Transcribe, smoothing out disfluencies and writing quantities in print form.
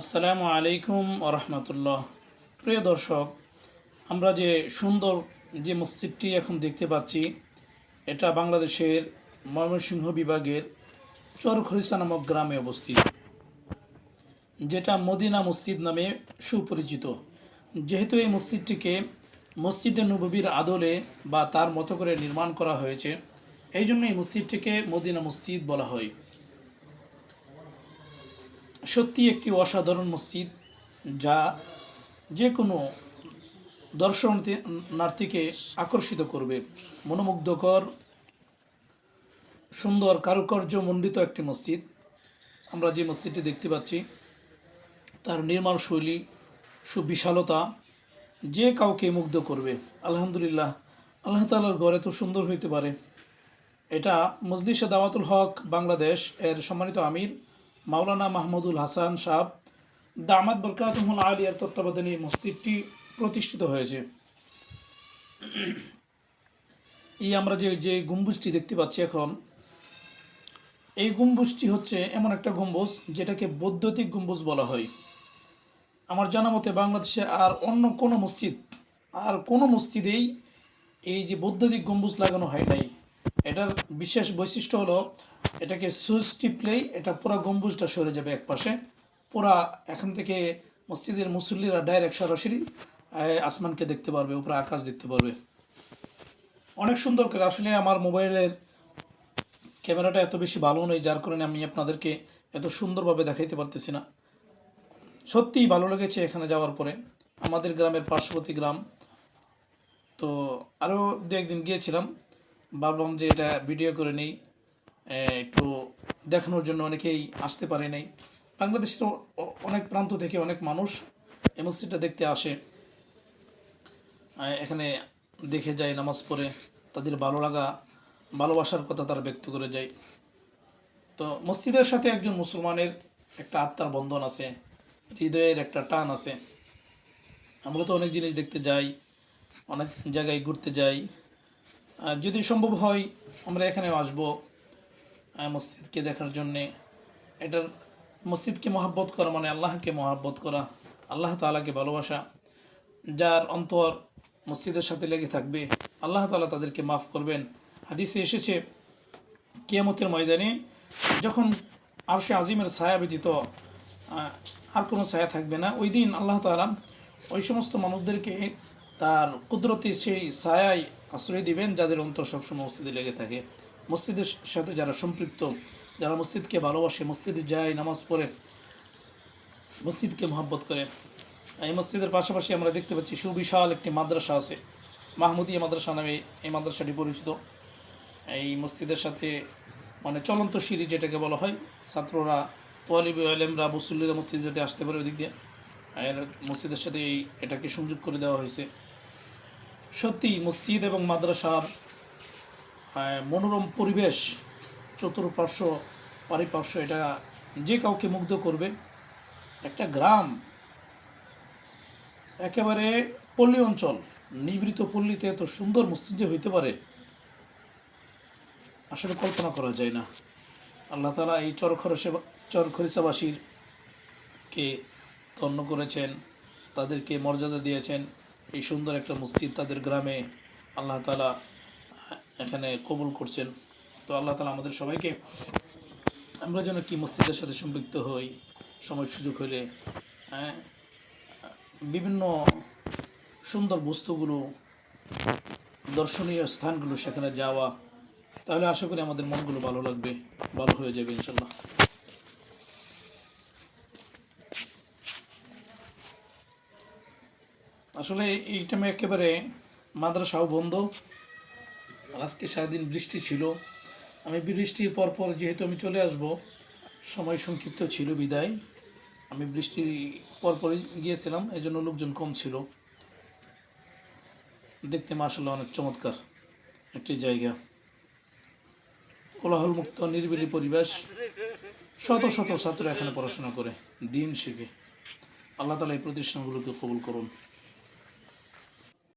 আসসালামু আলাইকুম ওরহমতুল্লাহ। প্রিয় দর্শক, আমরা যে সুন্দর যে মসজিদটি এখন দেখতে পাচ্ছি, এটা বাংলাদেশের ময়মনসিংহ বিভাগের চরখরিচা নামক গ্রামে অবস্থিত, যেটা মদিনা মসজিদ নামে সুপরিচিত। যেহেতু এই মসজিদটিকে মসজিদে নববীর আদলে বা তার মতো করে নির্মাণ করা হয়েছে, এই জন্য এই মসজিদটিকে মদিনা মসজিদ বলা হয়। সত্যি একটি অসাধারণ মসজিদ, যা যে কোনো দর্শনার্থীকে আকর্ষিত করবে। মনোমুগ্ধকর, সুন্দর কারুকার্য মণ্ডিত একটি মসজিদ। আমরা যে মসজিদটি দেখতে পাচ্ছি, তার নির্মাণ শৈলী, সুবিশালতা যে কাউকে মুগ্ধ করবে। আলহামদুলিল্লাহ, আল্লাহ তাআলার ঘর এত সুন্দর হইতে পারে। এটা মজলিসে দাওয়াতুল হক বাংলাদেশ এর সম্মানিত আমির মাওলানা মাহমুদুল হাসান সাহেব দামাত বরকাতুহুল আলিয়ার তত্ত্বাবধানে মসজিদটি প্রতিষ্ঠিত হয়েছে। এই আমরা যে গম্বুজটি দেখতে পাচ্ছি এখন, এই গম্বুজটি হচ্ছে এমন একটা গম্বুজ যেটাকে বৈদ্যুতিক গম্বুজ বলা হয়। আমার জানা মতে বাংলাদেশে আর অন্য কোনো মসজিদেই এই যে বৈদ্যুতিক গম্বুজ লাগানো হয় নাই। এটার বিশেষ বৈশিষ্ট্য হলো, এটাকে সুইচ টিপলেই এটা পুরো গম্বুজটা সরে যাবে একপাশে। পুরা এখান থেকে মসজিদের মুসল্লিরা ডাইরেক্ট সরাসরি আসমানকে দেখতে পারবে, উপরে আকাশ দেখতে পারবে। অনেক সুন্দর করে, আসলে আমার মোবাইলের ক্যামেরাটা এত বেশি ভালো নয়, যার কারণে আমি আপনাদেরকে এত সুন্দরভাবে দেখাইতে পারতেছি না। সত্যিই ভালো লেগেছে এখানে যাওয়ার পরে। আমাদের গ্রামের পার্শ্ববর্তী গ্রাম, তো আরও দু একদিন গিয়েছিলাম, ভাবলাম যে এটা ভিডিও করে নেই, একটু দেখানোর জন্য। অনেকেই আসতে পারে নাই। বাংলাদেশের অনেক প্রান্ত থেকে অনেক মানুষ এই মসজিদটা দেখতে আসে, এখানে দেখে যায়, নামাজ পড়ে তাদের ভালোবাসার কথা তারা ব্যক্ত করে যায়। তো মসজিদের সাথে একজন মুসলমানের একটা আত্মার বন্ধন আছে, হৃদয়ের একটা টান আছে। আমরা তো অনেক জিনিস দেখতে যাই, অনেক জায়গায় ঘুরতে যাই। যদি সম্ভব হয় আমরা এখানেও আসবো মসজিদকে দেখার জন্যে। এটার মসজিদকে মহাব্বত করা মানে আল্লাহকে মহাব্বত করা, আল্লাহ তাআলাকে ভালোবাসা। যার অন্তর মসজিদের সাথে লেগে থাকবে, আল্লাহ তাআলা তাদেরকে মাফ করবেন। হাদিসে এসেছে, কিয়ামতের ময়দানে যখন আরশে আজিমের ছায়া ব্যতীত আর কোনো ছায়া থাকবে না, ওই দিন আল্লাহ তাআলা ওই সমস্ত মানুষদেরকে তার কুদরতি সেই ছায়ায় আশ্রয় দিবেন যাদের অন্তর সবসময় মসজিদে লেগে থাকে। মসজিদের সাথে যারা সম্পৃক্ত, যারা মসজিদকে ভালোবাসে, মসজিদে যায়, নামাজ পড়ে, মসজিদকে মহব্বত করে। এই মসজিদের পাশাপাশি আমরা দেখতে পাচ্ছি সুবিশাল একটি মাদ্রাসা আছে, মাহমুদিয়া মাদ্রাসা নামে এই মাদ্রাসাটি পরিচিত। এই মসজিদের সাথে মানে চলন্ত সিঁড়ি যেটাকে বলা হয়, ছাত্ররা, তোয়ালিব আলেমরা, মুসল্লিরা মসজিদ যাতে আসতে পারে ওই দিক দিয়ে, আর মসজিদের সাথে এটাকে সংযোগ করে দেওয়া হয়েছে। সত্যি মসজিদ এবং মাদ্রাসার মনোরম পরিবেশ, চতুর্পার্শ্ব পারিপার্শ্ব, এটা যে কাউকে মুগ্ধ করবে। একটা গ্রাম, একেবারে পল্লী অঞ্চল, নিভৃত পল্লীতে এত সুন্দর মসজিদ যে হইতে পারে, আসলে কল্পনা করা যায় না। আল্লাহ তাআলা এই চরখরিচাবাসীর কে ধন্য করেছেন, তাদেরকে মর্যাদা দিয়েছেন। এই সুন্দর একটা মসজিদ তাদের গ্রামে আল্লাহ তাআলা এখানে কবুল করছেন। তো আল্লাহ তাআলা আমাদের সবাইকে, আমরা যেন কি মসজিদের সাথে সম্পৃক্ত হই, সময় সুযোগ হলে বিভিন্ন সুন্দর বস্তুগুলো, দর্শনীয় স্থানগুলো সেখানে যাওয়া, তাহলে আশা করি আমাদের মনগুলো ভালো লাগবে, ভালো হয়ে যাবে ইনশাল্লাহ। আসলে এই টাইমে একেবারে মাদ্রাসাও বন্ধ। আজকে সারাদিন বৃষ্টি ছিল। আমি বৃষ্টির পরপর যেহেতু আমি চলে আসব, সময় সংক্ষিপ্ত ছিল বিদায়, আমি বৃষ্টির পরপরই গিয়েছিলাম, এই জন্য লোকজন কম ছিল। দেখতে মাশাআল্লাহ অনেক চমৎকার একটি জায়গা, কোলাহলমুক্ত নিরিবিলি পরিবেশ। শত শত ছাত্র এখানে পড়াশোনা করে, দিন শিখে। আল্লাহ তাআলা এই প্রতিষ্ঠানগুলোকে কবুল করুন।